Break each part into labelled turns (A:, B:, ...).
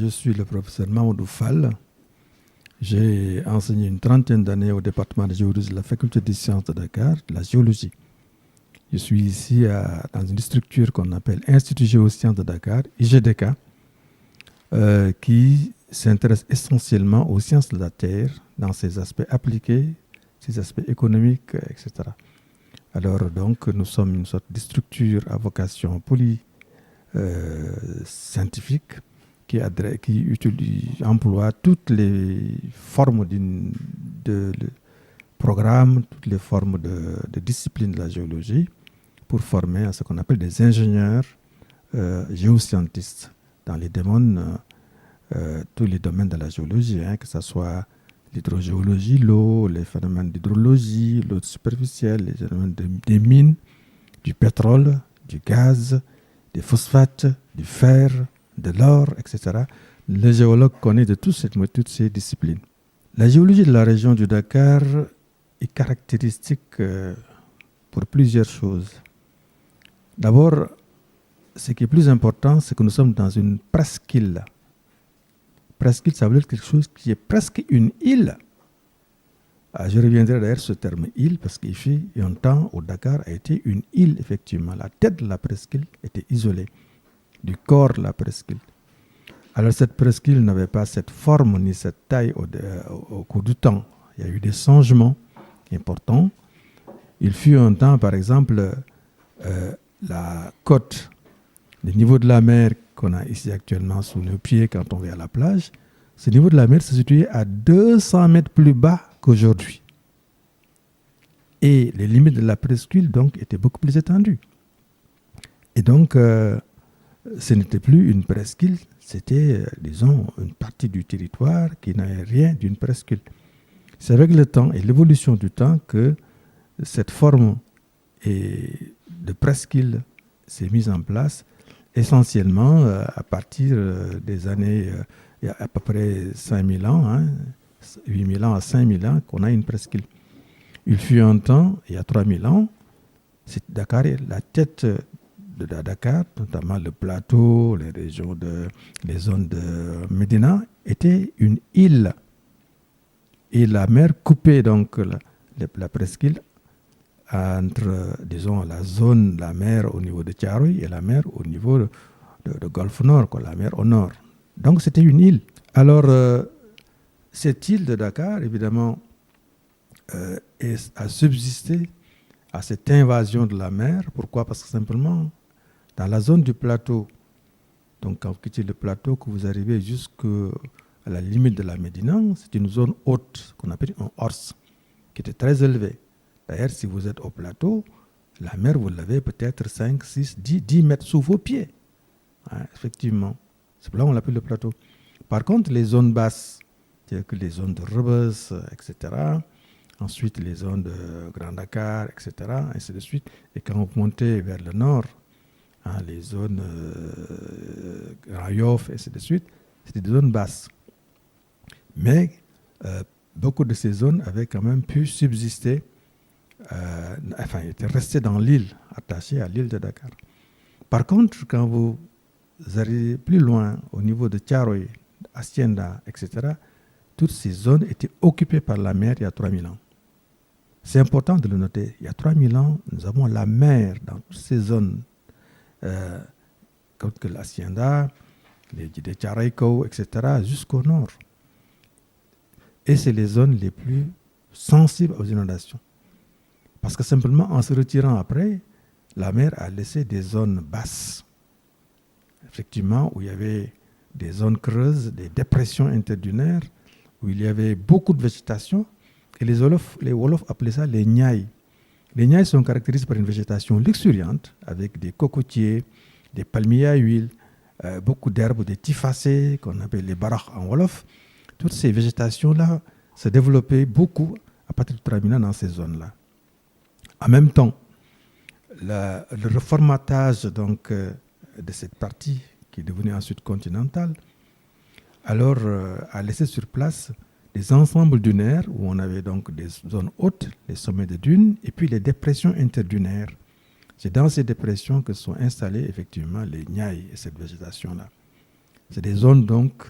A: Je suis le professeur Mamadou Fall. J'ai enseigné une trentaine d'années au département de géologie de la faculté des sciences de Dakar, de la géologie. Je suis ici dans une structure qu'on appelle Institut Géosciences de Dakar, IGDK, qui s'intéresse essentiellement aux sciences de la Terre, dans ses aspects appliqués, ses aspects économiques, etc. Alors donc, nous sommes une sorte de structure à vocation scientifique qui emploie toutes les formes de programmes, toutes les formes de disciplines de la géologie pour former à ce qu'on appelle des ingénieurs géoscientistes dans les domaines, tous les domaines de la géologie, que ce soit l'hydrogéologie, l'eau, les phénomènes d'hydrologie, l'eau superficielle, les phénomènes des mines, du pétrole, du gaz, des phosphates, du fer, de l'or, etc. Le géologue connaît de toutes ces disciplines. La géologie de la région du Dakar est caractéristique pour plusieurs choses. D'abord, ce qui est plus important, c'est que nous sommes dans une presqu'île. Presqu'île, ça veut dire quelque chose qui est presque une île. Je reviendrai d'ailleurs sur ce terme île parce qu'il fut un temps où Dakar a été une île, effectivement. La tête de la presqu'île était isolée du corps de la presqu'île. Alors cette presqu'île n'avait pas cette forme ni cette taille au cours du temps. Il y a eu des changements importants. Il fut un temps, par exemple, la côte, le niveau de la mer qu'on a ici actuellement sous nos pieds quand on va à la plage, ce niveau de la mer se situait à 200 mètres plus bas qu'aujourd'hui. Et les limites de la presqu'île, donc, étaient beaucoup plus étendues. Et donc, ce n'était plus une presqu'île, c'était, disons, une partie du territoire qui n'avait rien d'une presqu'île. C'est avec le temps et l'évolution du temps que cette forme de presqu'île s'est mise en place, essentiellement à partir des années, il y a à peu près 5000 ans, 8000 ans à 5000 ans, qu'on a une presqu'île. Il fut un temps, il y a 3000 ans, Dakar, la tête de Dakar, notamment le plateau, les zones de Médina, était une île. Et la mer coupait donc la presqu'île entre, disons, la mer au niveau de Thiaroye et la mer au niveau de Golfe Nord, la mer au nord. Donc c'était une île. Alors, cette île de Dakar, évidemment, a subsisté à cette invasion de la mer. Pourquoi ? Parce que simplement, dans la zone du plateau, donc quand vous quittez le plateau, que vous arrivez jusqu'à la limite de la Médina, c'est une zone haute qu'on appelle un ors, qui était très élevée. D'ailleurs, si vous êtes au plateau, la mer, vous l'avez peut-être 5, 6, 10 mètres sous vos pieds. Effectivement. C'est là qu'on l'appelle le plateau. Par contre, les zones basses, c'est-à-dire que les zones de Rebeuss, etc., ensuite les zones de Grand Dakar, etc., ainsi de suite. Et quand vous montez vers le nord, les zones Grand Yoff, ainsi de suite, c'était des zones basses. Mais beaucoup de ces zones avaient quand même pu subsister, étaient restées dans l'île, attachées à l'île de Dakar. Par contre, quand vous arrivez plus loin, au niveau de Thiaroye, Hacienda, etc., toutes ces zones étaient occupées par la mer il y a 3000 ans. C'est important de le noter. Il y a 3000 ans, nous avons la mer dans toutes ces zones, comme que l'Hacienda, les Thiaroye-Kao, etc., jusqu'au nord. Et c'est les zones les plus sensibles aux inondations. Parce que simplement, en se retirant après, la mer a laissé des zones basses. Effectivement, où il y avait des zones creuses, des dépressions interdunaires, où il y avait beaucoup de végétation. Et les Wolofs appelaient ça les Niayes. Les Niayes sont caractérisés par une végétation luxuriante, avec des cocotiers, des palmiers à huile, beaucoup d'herbes, des tifacées, qu'on appelle les barakh en Wolof. Toutes ces végétations-là se développaient beaucoup à partir de Tramina dans ces zones-là. En même temps, le reformatage donc, de cette partie qui est devenue ensuite continentale, alors a laissé sur place des ensembles dunaires où on avait donc des zones hautes, les sommets de dunes, et puis les dépressions interdunaires. C'est dans ces dépressions que sont installées effectivement les Niayes et cette végétation-là. C'est des zones donc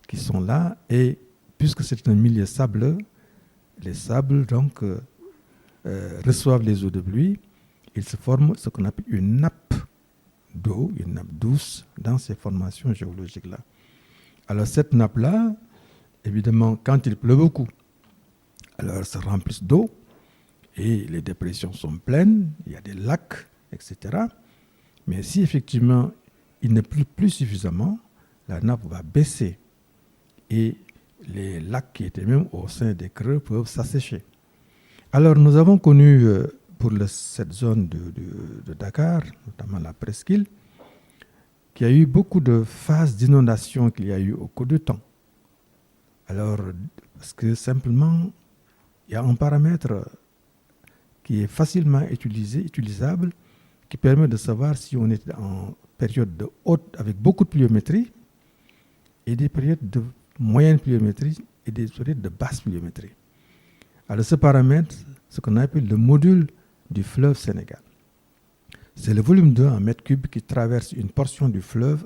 A: qui sont là, et puisque c'est un milieu sableux, les sables donc reçoivent les eaux de pluie, il se forme ce qu'on appelle une nappe d'eau, une nappe douce dans ces formations géologiques-là. Alors cette nappe-là, évidemment, quand il pleut beaucoup, alors elle se remplit d'eau et les dépressions sont pleines, il y a des lacs, etc. Mais si effectivement il ne pleut plus suffisamment, la nappe va baisser et les lacs qui étaient même au sein des creux peuvent s'assécher. Alors nous avons connu pour cette zone de Dakar, notamment la presqu'île, qu'il y a eu beaucoup de phases d'inondation qu'il y a eu au cours du temps. Alors, parce que simplement, il y a un paramètre qui est facilement utilisable, qui permet de savoir si on est en période de haute, avec beaucoup de pluviométrie, et des périodes de moyenne pluviométrie et des périodes de basse pluviométrie. Alors ce paramètre, ce qu'on appelle le module du fleuve Sénégal. C'est le volume d'eau en mètres cubes qui traverse une portion du fleuve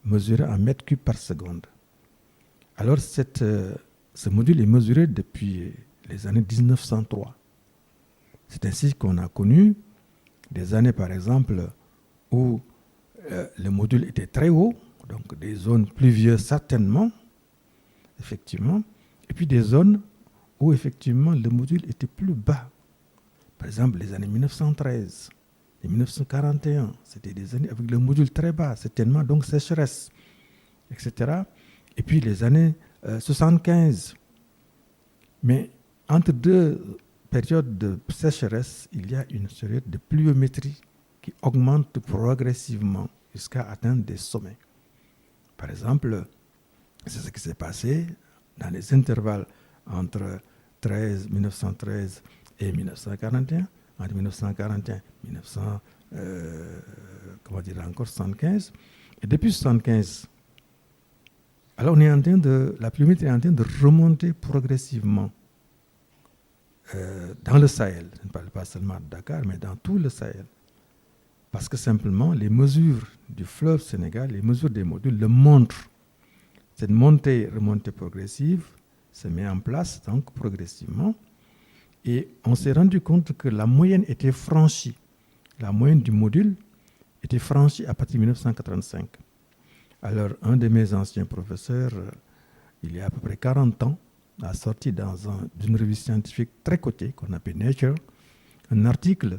A: mesuré en mètres cubes par seconde. Alors ce module est mesuré depuis les années 1903. C'est ainsi qu'on a connu des années, par exemple, où le module était très haut, donc des zones pluvieuses certainement, effectivement, et puis des zones où effectivement le module était plus bas. Par exemple, les années 1913 et 1941, c'était des années avec le module très bas, certainement donc sécheresse, etc. Et puis les années 75. Mais entre deux périodes de sécheresse, il y a une période de pluviométrie qui augmente progressivement jusqu'à atteindre des sommets. Par exemple, c'est ce qui s'est passé dans les intervalles entre 1913 et 1941, entre 1941 et 1975. Et depuis 1975, alors la pluviométrie est en train de remonter progressivement dans le Sahel. Je ne parle pas seulement de Dakar, mais dans tout le Sahel. Parce que simplement, les mesures du fleuve Sénégal, les mesures des modules le montrent. Cette remontée progressive se met en place donc progressivement. Et on s'est rendu compte que la moyenne était franchie. La moyenne du module était franchie à partir de 1985. Alors, un de mes anciens professeurs, il y a à peu près 40 ans, a sorti dans une revue scientifique très cotée, qu'on appelle Nature, un article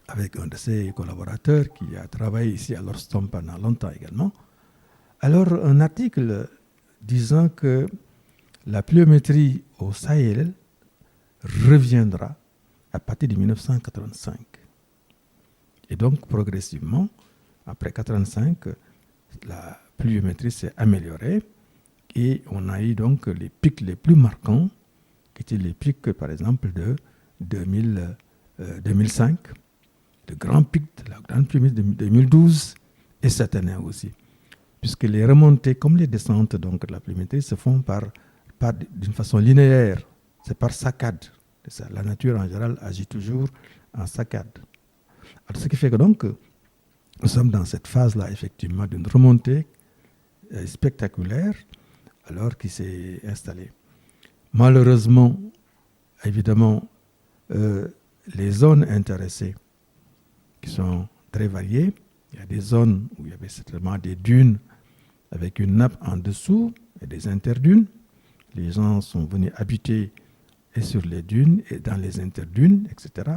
A: avec un de ses collaborateurs qui a travaillé ici à l'Orstom pendant longtemps également. Alors, un article disant que la pluviométrie au Sahel reviendra à partir de 1985. Et donc, progressivement, après 1985, la pluviométrie s'est améliorée et on a eu donc les pics les plus marquants, qui étaient les pics, par exemple, de 2005, de grands pics de la grande pluviométrie de 2012 et cette année aussi. Puisque les remontées, comme les descentes donc, de la pluviométrie, se font d'une façon linéaire. C'est par saccades. La nature en général agit toujours en saccades. Alors, ce qui fait que donc, nous sommes dans cette phase-là, effectivement, d'une remontée spectaculaire, alors qui s'est installée. Malheureusement, évidemment, les zones intéressées, qui sont très variées, il y a des zones où il y avait certainement des dunes avec une nappe en dessous et des interdunes. Les gens sont venus habiter et sur les dunes et dans les interdunes, etc.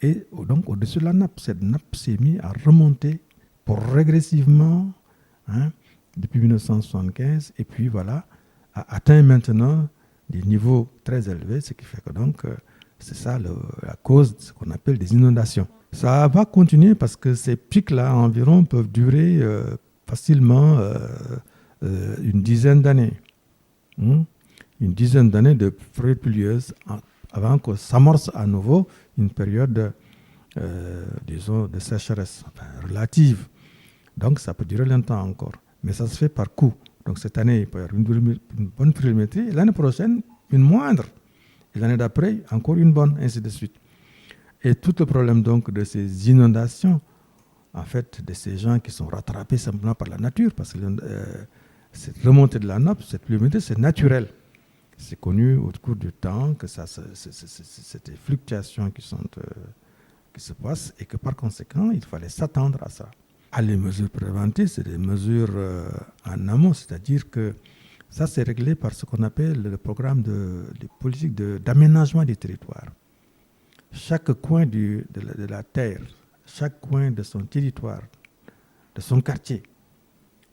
A: Et donc, au-dessus de la nappe, cette nappe s'est mise à remonter progressivement depuis 1975 et puis voilà, a atteint maintenant des niveaux très élevés, ce qui fait que donc, c'est ça la cause de ce qu'on appelle des inondations. Ça va continuer parce que ces pics-là environ peuvent durer facilement une dizaine d'années. Une dizaine d'années de périodes pluvieuses avant que s'amorce à nouveau une période, disons, de sécheresse relative. Donc, ça peut durer longtemps encore. Mais ça se fait par coup. Donc, cette année, il peut y avoir une bonne pluviométrie. L'année prochaine, une moindre. Et l'année d'après, encore une bonne, ainsi de suite. Et tout le problème donc de ces inondations, en fait, de ces gens qui sont rattrapés simplement par la nature, parce que cette remontée de la nappe, cette pluviométrie, c'est naturel. C'est connu au cours du temps que c'est des fluctuations qui se passent et que par conséquent, il fallait s'attendre à ça. Les mesures préventives, c'est des mesures en amont, c'est-à-dire que ça, c'est réglé par ce qu'on appelle le programme de politique d'aménagement du territoire. Chaque coin de la terre, chaque coin de son territoire, de son quartier,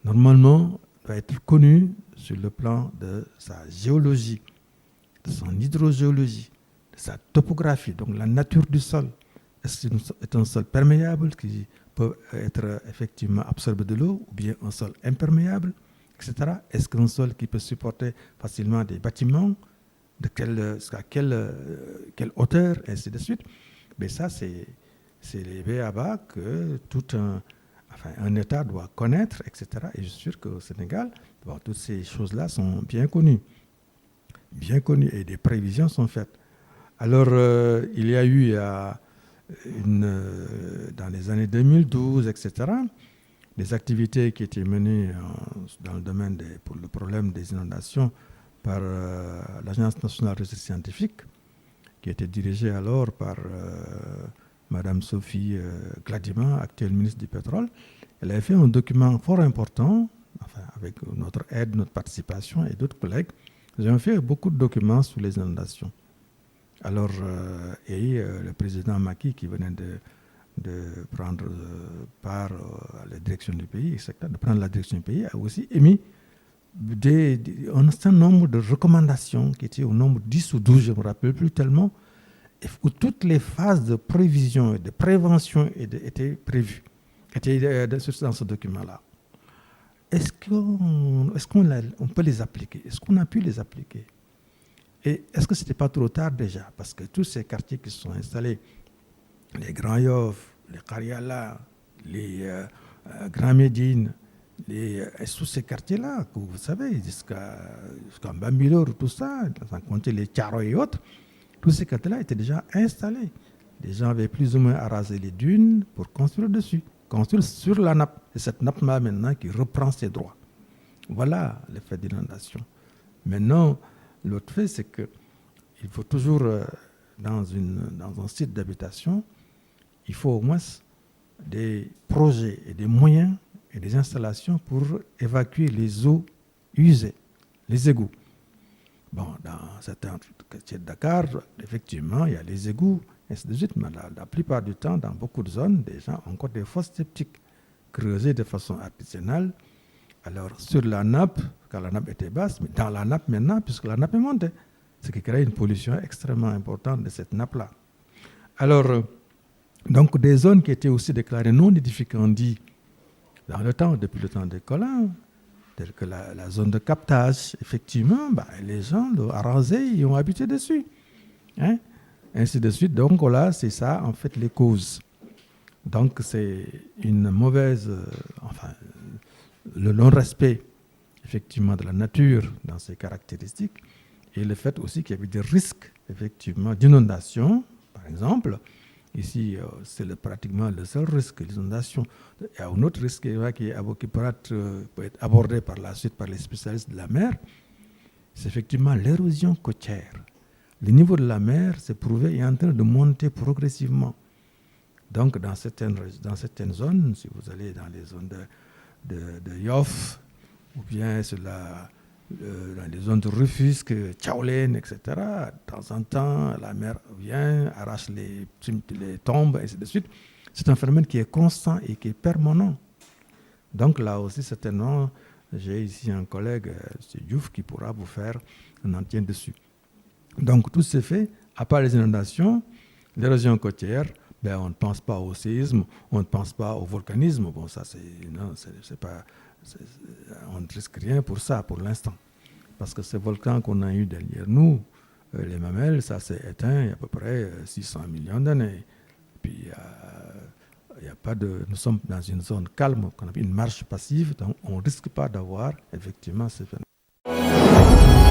A: normalement, doit être connu sur le plan de sa géologie, de son hydrogéologie, de sa topographie, donc la nature du sol. Est-ce que c'est un sol perméable qui peut être effectivement absorbé de l'eau, ou bien un sol imperméable, etc. Est-ce qu'un sol qui peut supporter facilement des bâtiments, à quelle hauteur, et ainsi de suite. Mais ça, c'est les b.a.-ba que un État doit connaître, etc. Et je suis sûr qu'au Sénégal, toutes ces choses-là sont bien connues, et des prévisions sont faites. Alors, il y a eu, dans les années 2012, etc., des activités qui étaient menées dans le domaine pour le problème des inondations par l'Agence nationale de recherche scientifique, qui était dirigée alors par Madame Sophie Gladima, actuelle ministre du Pétrole. Elle avait fait un document fort important, avec notre aide, notre participation et d'autres collègues. Nous avons fait beaucoup de documents sur les inondations. Alors, le président Macky, qui venait de prendre part à la direction du pays, etc., de prendre la direction du pays, a aussi émis un certain nombre de recommandations qui étaient au nombre 10 ou 12, je ne me rappelle plus tellement, où toutes les phases de prévision et de prévention étaient prévues, étaient dans ce document-là. Est-ce qu'on peut les appliquer? Est-ce qu'on a pu les appliquer? Et est-ce que ce n'était pas trop tard déjà? Parce que tous ces quartiers qui se sont installés, les Grands Yoff, les Kariala, les Grands Médine, tous ces quartiers-là, que vous savez, jusqu'à Bambilor, tout ça, sans compter les Tcharo et autres, tous ces quartiers-là étaient déjà installés. Les gens avaient plus ou moins arasé les dunes pour construire dessus, construire sur la nappe. Et cette nappe-là, maintenant, qui reprend ses droits. Voilà l'effet d'inondation. Maintenant, l'autre fait, c'est qu'il faut toujours, dans un site d'habitation, il faut au moins des projets et des moyens et des installations pour évacuer les eaux usées, les égouts. Bon, dans certains quartiers de Dakar, effectivement, il y a les égouts, et ainsi de suite, mais la plupart du temps, dans beaucoup de zones, des gens ont encore des fosses septiques creusées de façon artisanale. Alors, sur la nappe, quand la nappe était basse, mais dans la nappe maintenant, puisque la nappe est montée, ce qui crée une pollution extrêmement importante de cette nappe-là. Alors, donc, des zones qui étaient aussi déclarées non édificantes dans le temps, depuis le temps des colons, telles que la zone de captage, effectivement, les gens l'ont arrosé, ils ont habité dessus. Hein? Ainsi de suite. Donc là, c'est ça, en fait, les causes. Donc, c'est une mauvaise... le non-respect, effectivement, de la nature dans ses caractéristiques, et le fait aussi qu'il y avait des risques, effectivement, d'inondation, par exemple. Ici, c'est pratiquement le seul risque, l'inondation. Il y a un autre risque qui peut être abordé par la suite par les spécialistes de la mer, c'est effectivement l'érosion côtière. Le niveau de la mer, c'est prouvé, est en train de monter progressivement. Donc, dans certaines zones, si vous allez dans les zones de Yoff, ou bien dans les zones de Rufisque, Tchaoulène, etc., de temps en temps, la mer vient, arrache les tombes, et ainsi de suite. C'est un phénomène qui est constant et qui est permanent. Donc là aussi, certainement, j'ai ici un collègue, M. Diouf, qui pourra vous faire un entretien dessus. Donc tout ce fait, à part les inondations, l'érosion côtière, on ne pense pas au séisme, on ne pense pas au volcanisme. Bon, ça, c'est pas... on ne risque rien pour ça, pour l'instant. Parce que ces volcans qu'on a eu derrière nous, les Mamelles, ça s'est éteint il y a à peu près 600 millions d'années. Puis, il y a pas de... Nous sommes dans une zone calme, qu'on appelle une marche passive, donc on ne risque pas d'avoir effectivement ces phénomènes.